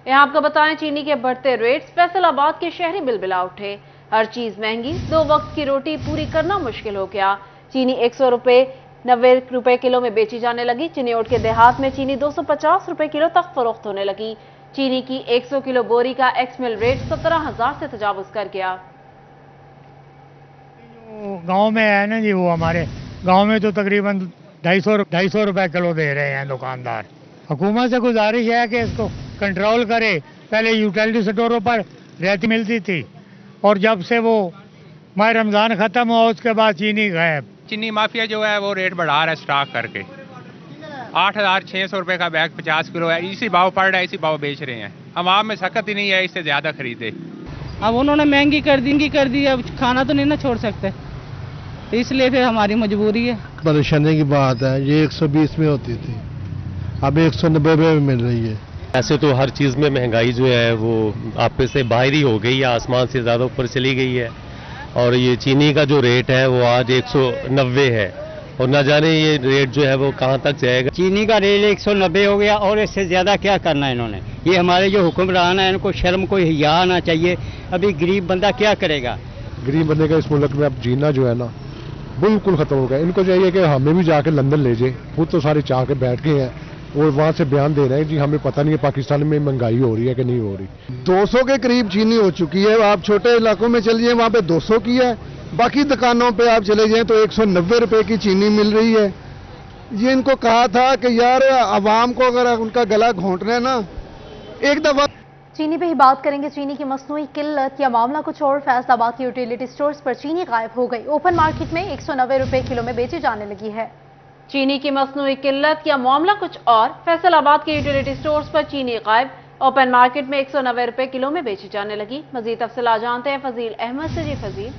यहाँ आपको बताएं, चीनी के बढ़ते रेट्स फैसलाबाद के शहरी बिलबिला उठे। हर चीज महंगी, 2 वक्त की रोटी पूरी करना मुश्किल हो गया। चीनी 100 रुपए 90 रुपए किलो में बेची जाने लगी। चिन्योट के देहात में चीनी 250 रुपए किलो तक फरोख्त होने लगी। चीनी की 100 किलो बोरी का एक्स मिल रेट 17,000 से तजावुज कर गया। गांव में है ना जी, वो हमारे गांव में तो तकरीबन 250 रुपए किलो दे रहे हैं दुकानदार। हुकूमत से गुजारिश है कि इसको कंट्रोल करे। पहले यूटिलिटी स्टोरों पर रियायत मिलती थी और जब से वो माह रमजान खत्म हुआ उसके बाद चीनी गायब। चीनी माफिया जो है वो रेट बढ़ा रहा है स्टॉक करके। 8,600 रुपए का बैग 50 किलो है, इसी भाव पड़ रहा है, इसी भाव बेच रहे हैं। अवाम में सकत ही नहीं है इससे ज्यादा खरीदे। अब उन्होंने महंगी कर दी, अब खाना तो नहीं ना छोड़ सकते, इसलिए फिर हमारी मजबूरी है। परेशानी की बात है, ये 120 में होती थी, अब 190 में मिल रही है। ऐसे तो हर चीज़ में महंगाई जो है वो आपे से बाहर ही हो गई है, आसमान से ज़्यादा ऊपर चली गई है। और ये चीनी का जो रेट है वो आज 190 है और न जाने ये रेट जो है वो कहाँ तक जाएगा। चीनी का रेट 190 हो गया और इससे ज़्यादा क्या करना है इन्होंने। ये हमारे जो हुक्मरान है इनको शर्म को हिया आना चाहिए। अभी गरीब बंदा क्या करेगा। गरीब बंदे का इस मुल्क में अब जीना जो है ना बिल्कुल खत्म हो गया। इनको चाहिए कि हमें भी जाके लंदन ले जाए। खुद तो सारे चाह के बैठ गए हैं और वहाँ से बयान दे रहे हैं जी हमें पता नहीं है पाकिस्तान में महंगाई हो रही है कि नहीं हो रही। 200 के करीब चीनी हो चुकी है। आप छोटे इलाकों में चलिए वहाँ पे 200 की है, बाकी दुकानों पे आप चले जाएं तो 190 रुपए की चीनी मिल रही है। ये इनको कहा था कि यार आवाम को अगर उनका गला घोंटना है ना एक दफा। चीनी पे ही बात करेंगे। चीनी की मसनूई किल्लत या मामला कुछ और। फैसलाबाद की यूटिलिटी स्टोर्स पर चीनी गायब हो गई। ओपन मार्केट में 190 रुपए किलो में बेची जाने लगी है। चीनी की मसनूई किल्लत या मामला कुछ और। फैसलाबाद के यूटिलिटी स्टोर्स पर चीनी गायब, ओपन मार्केट में 190 रुपए किलो में बेची जाने लगी। मजीद तफसीलात जानते हैं फजील अहमद से। जी फजील।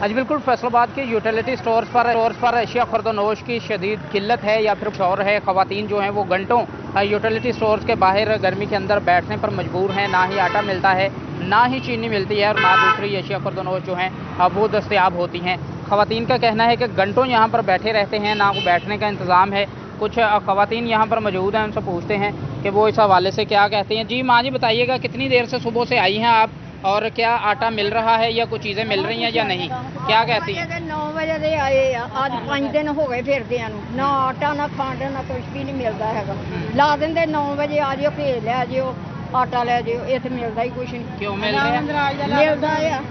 आज बिल्कुल फैसलाबाद के यूटिलिटी स्टोर्स पर अशिया खुर्दनोश की शदीद किल्लत है या फिर कुछ और है। ख़वातीन जो हैं वो घंटों यूटिलिटी स्टोर्स के बाहर गर्मी के अंदर बैठने पर मजबूर हैं। ना ही आटा मिलता है, ना ही चीनी मिलती है और ना दूसरी अशिया खुर्दनोश जो हैं वो दस्तयाब होती हैं। ख़वातीन का कहना है कि घंटों यहाँ पर बैठे रहते हैं, ना को बैठने का इंतज़ाम है। कुछ ख़वातीन यहाँ पर मौजूद हैं, उनसे पूछते हैं कि वो इस हवाले से क्या कहते हैं। जी माँ जी बताइएगा, कितनी देर से सुबह से आई हैं आप और क्या आटा मिल रहा है या कुछ चीज़ें मिल रही हैं या नहीं, क्या कहती हैं। 9 बजे से आए, आज 5 दिन हो गए फिरदियां ना आटा ना खंड ना कुछ भी नहीं मिलता है। ला देंगे 9 बजे आ जाओ, घी लै जाओ, आटा लै जाओ, इतने मिलता ही कुछ नहीं। क्यों मिल रहा है? मिलता है।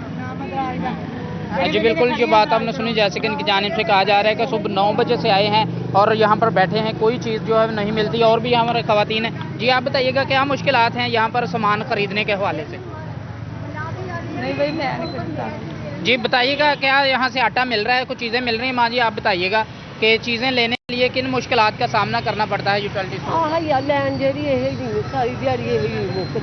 जी बिल्कुल, ये बात आपने सुनी। जैसे कि इनकी जानिब से कहा जा रहा है कि सुबह 9 बजे से आए हैं और यहाँ पर बैठे हैं, कोई चीज़ जो है नहीं मिलती। और भी हमारे ख़वातीन हैं। जी आप बताइएगा क्या मुश्किलात हैं यहाँ पर सामान खरीदने के हवाले से। नहीं भाई मैं नहीं करता। जी बताइएगा, क्या यहाँ से आटा मिल रहा है, कुछ चीज़ें मिल रही हैं। माँ जी आप बताइएगा कि चीज़ें लेने के लिए किन मुश्किलात का सामना करना पड़ता है यूटिलिटी स्टोर। यार लैन जी सारी दिहाड़ी यही मुफ्त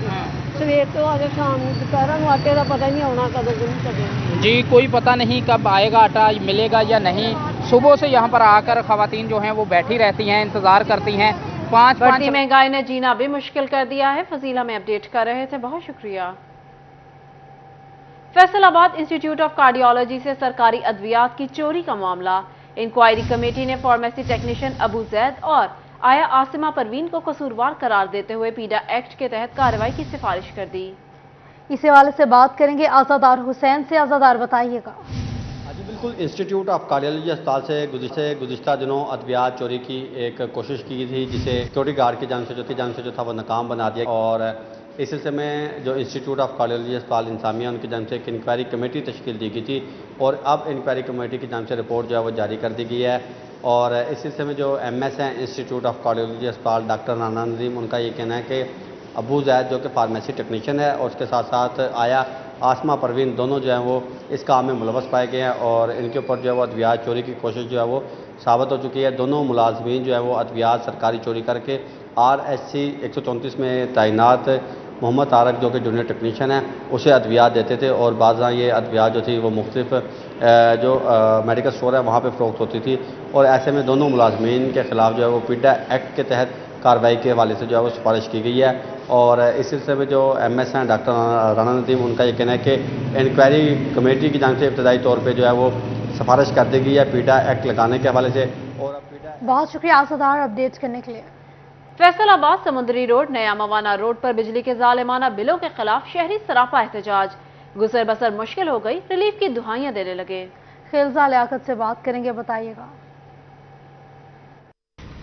सवेर तो आगे शाम दोपहर आटे का पता नहीं आना कदों। जी कोई पता नहीं कब आएगा आटा, मिलेगा या नहीं। सुबह से यहाँ पर आकर ख़वातीन जो हैं वो बैठी रहती हैं, इंतज़ार करती हैं। बढ़ती महंगाई ने जीना भी मुश्किल कर दिया है। फजीला में अपडेट कर रहे थे, बहुत शुक्रिया। फैसलाबाद इंस्टीट्यूट ऑफ कार्डियोलॉजी से सरकारी अद्वियात की चोरी का मामला। इंक्वायरी कमेटी ने फार्मेसी टेक्नीशियन अबू जैद और आया आसिमा परवीन को कसूरवार करार देते हुए पीडा एक्ट के तहत कार्रवाई की सिफारिश कर दी। इस हवाले से बात करेंगे आज़ादार हुसैन से। आज़ादार बताइएगा। जी बिल्कुल, इंस्टीट्यूट ऑफ कार्डियोलॉजी अस्पताल से गुज़िश्ता दिनों अद्वियात चोरी की एक कोशिश की थी, जिसे सिक्योरिटी गार्ड की जान से जो था वो नाकाम बना दिया। और इस सिलसिले में जो इंस्टीट्यूट ऑफ कार्डियोलॉजी अस्पताल इंसामिया उनकी जान से एक इंक्वायरी कमेटी तश्कील दी गई थी और अब इंक्वायरी कमेटी की जान से रिपोर्ट जो है वो जारी कर दी गई है। और इस सिलसिले में जो MS हैं इंस्टीट्यूट ऑफ कार्डियोलॉजी अस्पताल डॉक्टर राना नदीम, उनका ये कहना है कि अबू जैद जो कि फार्मेसी टेक्नीशियन है और उसके साथ साथ आया आसमा परवीन दोनों जो हैं वो इस काम में मुलवस पाए गए हैं और इनके ऊपर जो है वो अद्वियात चोरी की कोशिश जो है वो साबित हो चुकी है। दोनों मुलाजमीन जो है वो अद्वियात सरकारी चोरी करके RSC 134 में तैनात मोहम्मद तारक जो कि जूनियर टेक्नीशियन है उसे अद्वियात देते थे और बाज़ ये अद्वियात जो थी वो मुख्तलिफ जो मेडिकल स्टोर है वहाँ पे फ़रोख्त होती थी। और ऐसे में दोनों मुलाजमीन के ख़िलाफ़ जो है वो पीडा एक्ट के तहत कार्रवाई के हवाले से जो है वो सिफारिश की गई है। और इस सिलसिले में जो MS हैं डॉक्टर राना नदीम, उनका ये कहना है कि इंक्वायरी कमेटी की जानिब से इब्तदाई तौर पर जो है वो सिफारिश कर दी गई है पीडा एक्ट लगाने के हवाले से। और बहुत शुक्रिया आज़ादार अपडेट करने के लिए। फैसलाबाद समुद्री रोड नया मवाना रोड पर बिजली के जालिमाना बिलों के खिलाफ शहरी सरापा एहतजाज। गुजर बसर मुश्किल हो गई, रिलीफ की दुहाइयां देने लगे। खिलजा लियाकत से बात करेंगे, बताइएगा।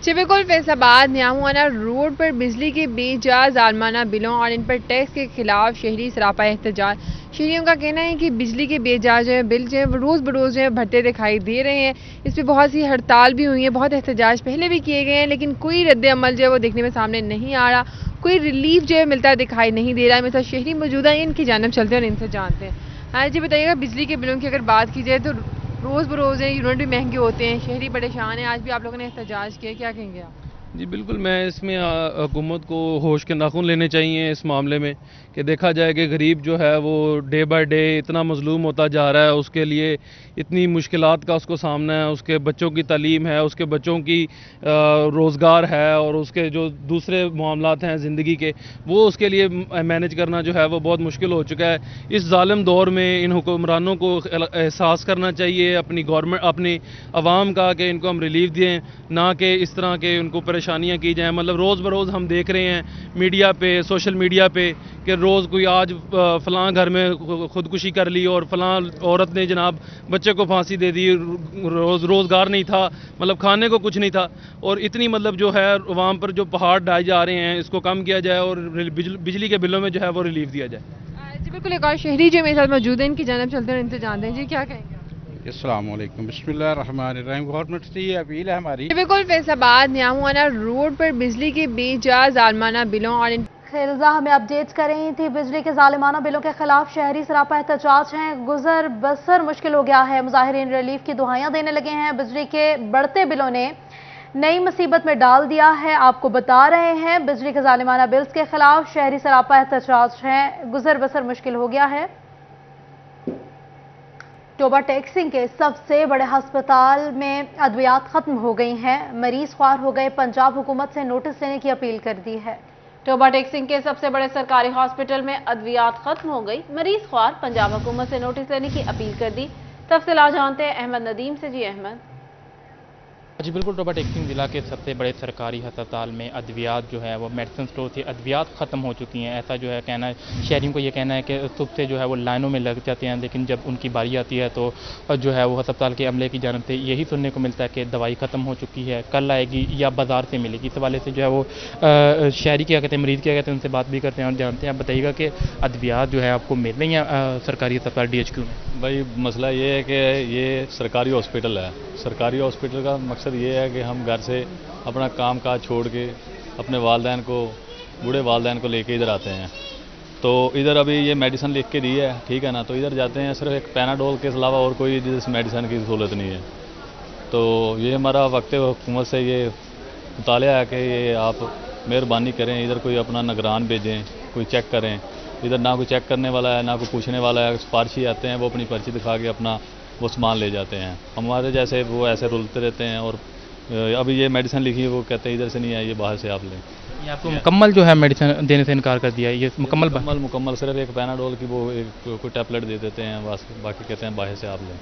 चिविकुल फैसलाबाद न्यामुआना रोड पर बिजली के बेजा जालमाना बिलों और इन पर टैक्स के खिलाफ शहरी सरापा एहतजाज। शहरियों का कहना है कि बिजली के बेजा जो है बिल जो है रोज़ बरोज़ जो है बढ़ते दिखाई दे रहे हैं। इस पर बहुत सी हड़ताल भी हुई है, बहुत एहतजाज पहले भी किए गए हैं, लेकिन कोई रद्द अमल जो है वो देखने में सामने नहीं आ रहा, कोई रिलीफ जो है मिलता दिखाई नहीं दे रहा है। मेरे साथ शहरी मौजूदा है, इनकी जानब चलते हैं और इनसे जानते हैं। हाँ जी, बताइएगा बिजली के बिलों की अगर बात की जाए तो रोज़ बरोज़ यूनिट भी महंगे होते हैं, शहरी परेशान हैं। आज भी आप लोगों ने एहतजाज किया, क्या कहेंगे आप? जी बिल्कुल, मैं इसमें हुकूमत को होश के नाखून लेने चाहिए इस मामले में कि देखा जाए कि गरीब जो है वो डे बाय डे इतना मजलूम होता जा रहा है, उसके लिए इतनी मुश्किलात का उसको सामना है, उसके बच्चों की तालीम है, उसके बच्चों की रोज़गार है और उसके जो दूसरे मामलात हैं ज़िंदगी के, वो उसके लिए मैनेज करना जो है वो बहुत मुश्किल हो चुका है। इस ज़ालिम दौर में इन हुक्मरानों को एहसास करना चाहिए अपनी गवर्नमेंट, अपनी आवाम का, कि इनको हम रिलीफ दें, ना कि इस तरह के उनको परेशानियां की जाएं। मतलब रोज़ बरोज़ हम देख रहे हैं मीडिया पे, सोशल मीडिया पे कि रोज़ कोई आज फ़लाँ घर में ख़ुदकुशी कर ली और फ़लाँ औरत ने जनाब बच्चे को फांसी दे दी, रोज़गार नहीं था, मतलब खाने को कुछ नहीं था। और इतनी मतलब जो है अवाम पर जो पहाड़ ढाए जा रहे हैं, इसको कम किया जाए और बिजली के बिलों में जो है वो रिलीफ दिया जाए। जी बिल्कुल, एक और शहरी जो मेरे साथ मौजूद है, इनकी जानब चलते हैं, इनसे जानते हैं। जी क्या कहेंगे? अस्सलाम वालेकुम, बिस्मिल्लाहिर्रहमानिर्रहीम। गवर्नमेंट से ये अपील है हमारी। बिल्कुल, फैसलाबाद न्यामुआना रोड पर बिजली के बेजा जालिमाना बिलों और इन खिलजा हमें अपडेट कर रही थी। बिजली के जालिमाना बिलों के खिलाफ शहरी सरापा एहतजाज हैं, गुजर बसर मुश्किल हो गया है, मुजाहिरीन रिलीफ की दुहाइयां देने लगे हैं। बिजली के बढ़ते बिलों ने नई मुसीबत में डाल दिया है। आपको बता रहे हैं बिजली के जालिमाना बिल्स के खिलाफ शहरी सरापा एहतजाज हैं, गुजर बसर मुश्किल हो गया है। टोबा टेक्सिंग के सबसे बड़े अस्पताल में अद्वियात खत्म हो गई हैं, मरीज ख्वार हो गए। पंजाब हुकूमत से नोटिस लेने की अपील कर दी है। टोबा टेक्सिंग के सबसे बड़े सरकारी हॉस्पिटल में अद्वियात खत्म हो गई, मरीज ख्वार। पंजाब हुकूमत से नोटिस लेने की अपील कर दी। तफसीलात जानते हैं अहमद नदीम से। जी अहमद। जी बिल्कुल, टोबा टेक्सिंग ज़िला के सबसे बड़े सरकारी अस्पताल में अद्वियात जो है वो मेडिसिन स्टोर से अद्वियात ख़त्म हो चुकी हैं। ऐसा जो है कहना है, शहरियों को ये कहना है कि सुबह से जो है वो लाइनों में लग जाते हैं, लेकिन जब उनकी बारी आती है तो जो है वो अस्पताल के अमले की जानब से यही सुनने को मिलता है कि दवाई ख़त्म हो चुकी है, कल आएगी या बाज़ार से मिलेगी। इस हवाले से जो है वो शहरी क्या कहते हैं, मरीज़ क्या कहते हैं, उनसे बात भी करते हैं और जानते हैं। आप बताइएगा कि अद्वियात जो है आपको मिल रही हैं सरकारी अस्पताल DHQ में? भाई मसला ये है कि ये सरकारी हॉस्पिटल है। सरकारी हॉस्पिटल का मकसद ये है कि हम घर से अपना काम काज छोड़ के अपने वालदैन को, बूढ़े वालदैन को लेके इधर आते हैं। तो इधर अभी ये मेडिसिन लिख के दी है, ठीक है ना, तो इधर जाते हैं, सिर्फ एक पैनाडोल के अलावा और कोई इस मेडिसिन की सहूलत नहीं है। तो ये हमारा वक्त हुकूमत से ये मुतालिया है कि ये आप मेहरबानी करें, इधर कोई अपना निगरान भेजें, कोई चेक करें। इधर ना कोई चेक करने वाला है, ना कोई पूछने वाला है। सिफारशी आते हैं, वो अपनी पर्ची दिखा के अपना वो सामान ले जाते हैं। हमारे जैसे वो ऐसे रुलते रहते हैं और अभी ये मेडिसिन लिखी है, वो कहते हैं इधर से नहीं आई, ये बाहर से आप लें। ये आपको मुकम्मल जो है मेडिसिन देने से इनकार कर दिया है? ये मुकम्मल सिर्फ एक पैनाडोल की वो कोई टैबलेट दे देते हैं बस, बाकी कहते हैं बाहर से आप लें।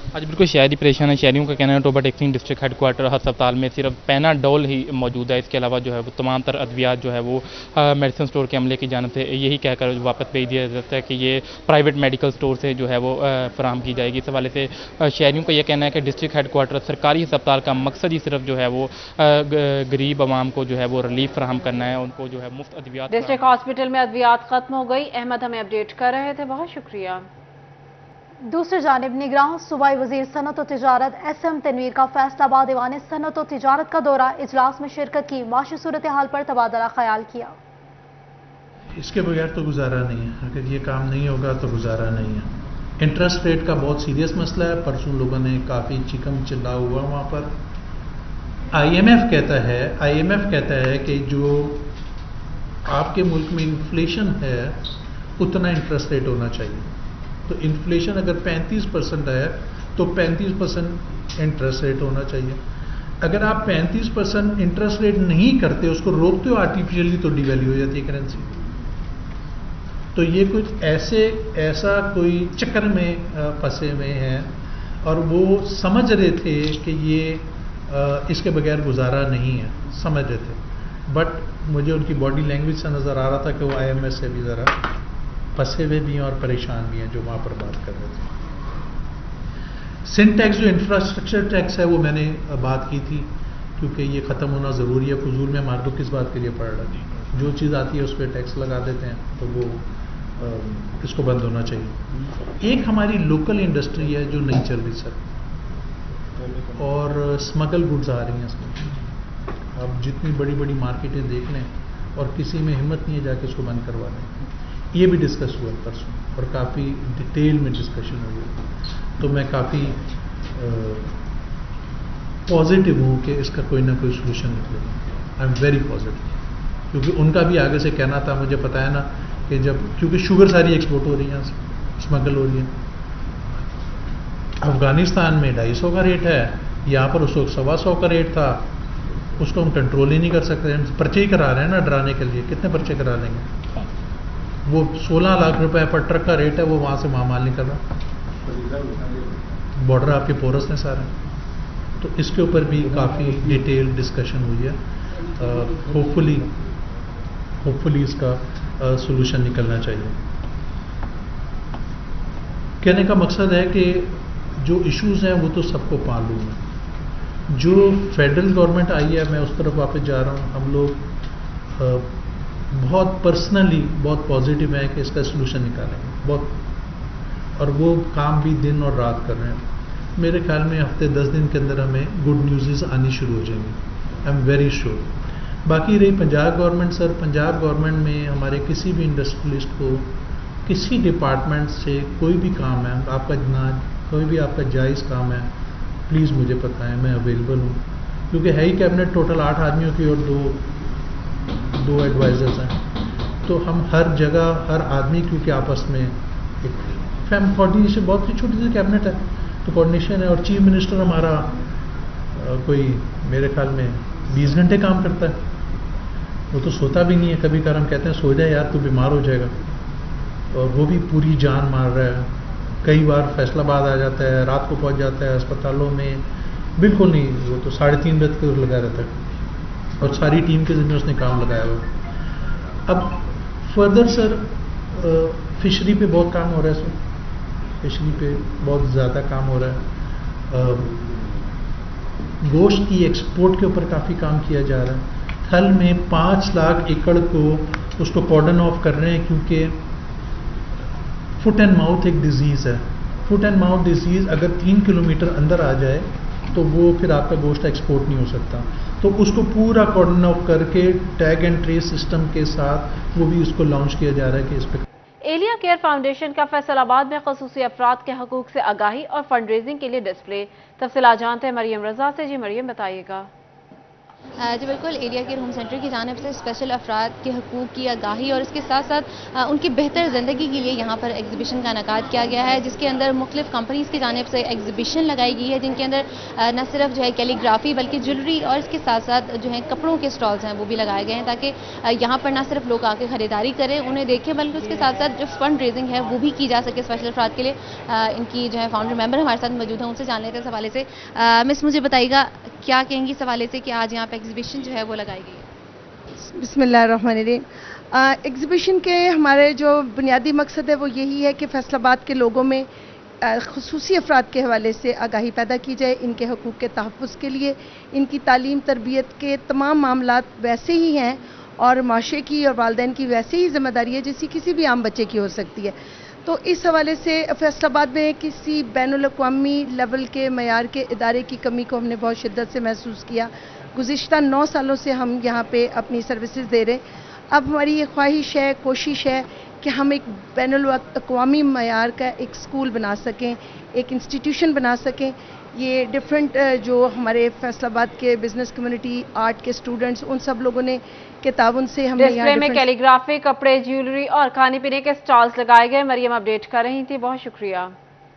आज बिल्कुल शहरी परेशान है। शहरियों का कहना है टोबा टेक्सिंग डिस्ट्रिक्ट हेडक्वार्टर अस्पताल में सिर्फ पैनाडोल ही मौजूद है, इसके अलावा जो है वो तमाम तर अद्वियात जो है वो मेडिसिन स्टोर के अमले की जानब से यही कहकर वापस भेज दिया जाता है कि ये प्राइवेट मेडिकल स्टोर से जो है वो फराहम की जाएगी। इस हवाले से शहरियों का यह कहना है कि डिस्ट्रिक्ट हेडक्वार्टर सरकारी अस्पताल का मकसद ही सिर्फ जो है वो गरीब आवाम को जो है वो रिलीफ फराहम करना है, उनको जो है मुफ्त अद्वियात। डिस्ट्रिक्ट हॉस्पिटल में अद्वियात खत्म हो गई। अहमद हमें अपडेट कर रहे थे, बहुत शुक्रिया। दूसरी जानिब निगरान सूबाई वजीर सनत और तिजारत SM तनवीर का फैसलाबाद दीवान सनत और तिजारत का दौरा, इजलास में शिरकत की, माशी सूरत हाल पर तबादला ख्याल किया। इसके बगैर तो गुजारा नहीं है, अगर ये काम नहीं होगा तो गुजारा नहीं है। इंटरेस्ट रेट का बहुत सीरियस मसला है, परसों लोगों ने काफ़ी चिकम चिल्ला हुआ वहाँ पर। IMF कहता है कि जो आपके मुल्क में इन्फ्लेशन है उतना इंटरेस्ट रेट होना चाहिए। तो इन्फ्लेशन अगर 35% है तो 35% इंटरेस्ट रेट होना चाहिए। अगर आप 35% इंटरेस्ट रेट नहीं करते, उसको रोकते हो आर्टिफिशियली, तो डिवैल्यू हो जाती है करेंसी। तो ये कुछ ऐसा कोई चक्कर में फंसे हुए हैं और वो समझ रहे थे कि ये इसके बगैर गुजारा नहीं है, समझ रहे थे। बट मुझे उनकी बॉडी लैंग्वेज से नज़र आ रहा था कि वो IMS से भी ज़रा फंसे हुए भी हैं और परेशान भी हैं जो वहाँ पर बात कर रहे थे। सिन टैक्स जो इंफ्रास्ट्रक्चर टैक्स है वो मैंने बात की थी, क्योंकि ये ख़त्म होना ज़रूरी है। फजूल में हमारे को किस बात के लिए पड़ रहा है, जो चीज़ आती है उस पर टैक्स लगा देते हैं, तो वो इसको बंद होना चाहिए। एक हमारी लोकल इंडस्ट्री है जो नहीं चल रही सर, और स्मगल गुड्स आ रही हैं इसमें। अब जितनी बड़ी बड़ी मार्केटें देख लें और किसी में हिम्मत नहीं है जाके इसको बंद करवा लें। ये भी डिस्कस हुआ परसों और काफ़ी डिटेल में डिस्कशन हुई, तो मैं काफ़ी पॉजिटिव हूँ कि इसका कोई ना कोई सोल्यूशन निकलेगा। आई एम वेरी पॉजिटिव, क्योंकि उनका भी आगे से कहना था, मुझे पता है ना कि जब, क्योंकि शुगर सारी एक्सपोर्ट हो रही है, स्मगल हो रही है। अफगानिस्तान में 250 का रेट है, यहाँ पर उसको 125 का रेट था, उसको हम कंट्रोल ही नहीं कर सकते। हम पर्चे ही करा रहे हैं ना डराने के लिए, कितने पर्चे करा लेंगे। वो 16 लाख रुपए पर ट्रक का रेट है, वो वहाँ से माल निकल रहा, बॉर्डर आपके पोरस ने सारे। तो इसके ऊपर भी काफ़ी डिटेल डिस्कशन हुई है। होपफुली इसका सॉल्यूशन निकलना चाहिए। कहने का मकसद है कि जो इश्यूज हैं वो तो सबको मालूम है। जो फेडरल गवर्नमेंट आई है, मैं उस तरफ वापस जा रहा हूँ, हम लोग बहुत पर्सनली बहुत पॉजिटिव है कि इसका सलूशन निकालेंगे बहुत, और वो काम भी दिन और रात कर रहे हैं। मेरे ख्याल में हफ्ते 10 दिन के अंदर हमें गुड न्यूज़ आनी शुरू हो जाएंगी, आई एम वेरी श्योर। बाकी रही Punjab government, sir Punjab government में हमारे किसी भी इंडस्ट्रियलिस्ट को किसी डिपार्टमेंट से कोई भी काम है, आपका ना कोई भी आपका जायज़ काम है, प्लीज़ मुझे बताएं, मैं अवेलेबल हूँ। क्योंकि है ही कैबिनेट टोटल 8 आदमियों की और दो एडवाइजर्स हैं, तो हम हर जगह हर आदमी, क्योंकि आपस में एक कोऑर्डिनेशन, बहुत ही छोटी सी कैबिनेट है तो कोऑर्डिनेशन है। और चीफ मिनिस्टर हमारा कोई मेरे ख्याल में 20 घंटे काम करता है, वो तो सोता भी नहीं है। कभी कभार हम कहते हैं सो जाए यार, तू बीमार हो जाएगा, और वो भी पूरी जान मार रहा है। कई बार फैसलाबाद आ जाता है, रात को पहुंच जाता है अस्पतालों में, बिल्कुल नहीं, वो तो 3:30 बजे तक लगा रहता है, और सारी टीम के जिम्मे उसने काम लगाया हुआ। अब फर्दर सर फिशरी पे बहुत काम हो रहा है सर, फिशरी पे बहुत ज़्यादा काम हो रहा है। गोश्त की एक्सपोर्ट के ऊपर काफ़ी काम किया जा रहा है। थल में 5 लाख एकड़ को उसको कॉर्डन ऑफ कर रहे हैं, क्योंकि फुट एंड माउथ एक डिजीज़ है। फुट एंड माउथ डिजीज़ अगर 3 किलोमीटर अंदर आ जाए तो वो फिर आपका गोश्त एक्सपोर्ट नहीं हो सकता। तो उसको पूरा कॉर्डन ऑफ करके टैग एंड ट्रेस सिस्टम के साथ वो भी उसको लॉन्च किया जा रहा है कि इस पर। एलिया केयर फाउंडेशन का फैसलाबाद में खसूसी अफराद के हकूक से आगाही और फंड रेजिंग के लिए डिस्प्ले। तफसीलात जानते हैं मरियम रजा से। जी मरियम, बताइएगा। जी बिल्कुल, एरिया केयर होम सेंटर की जानिब से स्पेशल अफराद के हकूक़ की आगाही और इसके साथ साथ उनकी बेहतर ज़िंदगी के लिए यहाँ पर एग्जीबिशन का इनेकाद किया गया है, जिसके अंदर मुख्तलिफ कंपनीज़ की जानिब से एग्जीबिशन लगाई गई है, जिनके अंदर न सिर्फ जो है कैलीग्राफी बल्कि ज्वेलरी और इसके साथ साथ जो है कपड़ों के स्टॉल्स हैं वो भी लगाए गए हैं, ताकि यहाँ पर न सिर्फ लोग आके ख़रीदारी करें, उन्हें देखें, बल्कि उसके साथ साथ जो फंड रेजिंग है वो भी की जा सके स्पेशल अफराद के लिए। इनकी जो है फाउंडर मेंबर हमारे साथ मौजूद हैं, उनसे जान लेते हैं इस हवाले से। मिस, मुझे बताइएगा क्या कहेंगी इस हवाले से कि आज यहाँ पर एग्जीबिशन जो है वो लगाई गई है? बिस्मिल्लाहिर्रहमानिर्रहीम। एग्जीबिशन के हमारे जो बुनियादी मकसद है वो यही है कि फैसलाबाद के लोगों में खुसूसी अफराद के हवाले से आगाही पैदा की जाए, इनके हकूक़ के तहफ़्फ़ुज़ के लिए। इनकी तालीम तरबियत के तमाम मामलात वैसे ही हैं और माशरे की और वालिदैन की वैसे ही ज़िम्मेदारी है जैसी किसी भी आम बच्चे की हो सकती है। तो इस हवाले से फैसलाबाद में किसी बैनुल-अक़वामी लेवल के मयार के इदारे की कमी को हमने बहुत शिद्दत से महसूस किया। गुज़िश्ता 9 सालों से हम यहाँ पे अपनी सर्विसेज दे रहे हैं। अब हमारी ये ख्वाहिश है, कोशिश है कि हम एक बैनुल-अक़वामी मयार का एक स्कूल बना सकें, एक इंस्टीट्यूशन बना सकें। ये डिफरेंट जो हमारे फैसलाबाद के बिजनेस कम्युनिटी, आर्ट के स्टूडेंट्स, उन सब लोगों ने के ताउन से हमने डिस्प्ले में कैलीग्राफी, कपड़े, ज्वेलरी और खाने पीने के स्टॉल्स लगाए गए। मरियम अपडेट कर रही थी, बहुत शुक्रिया।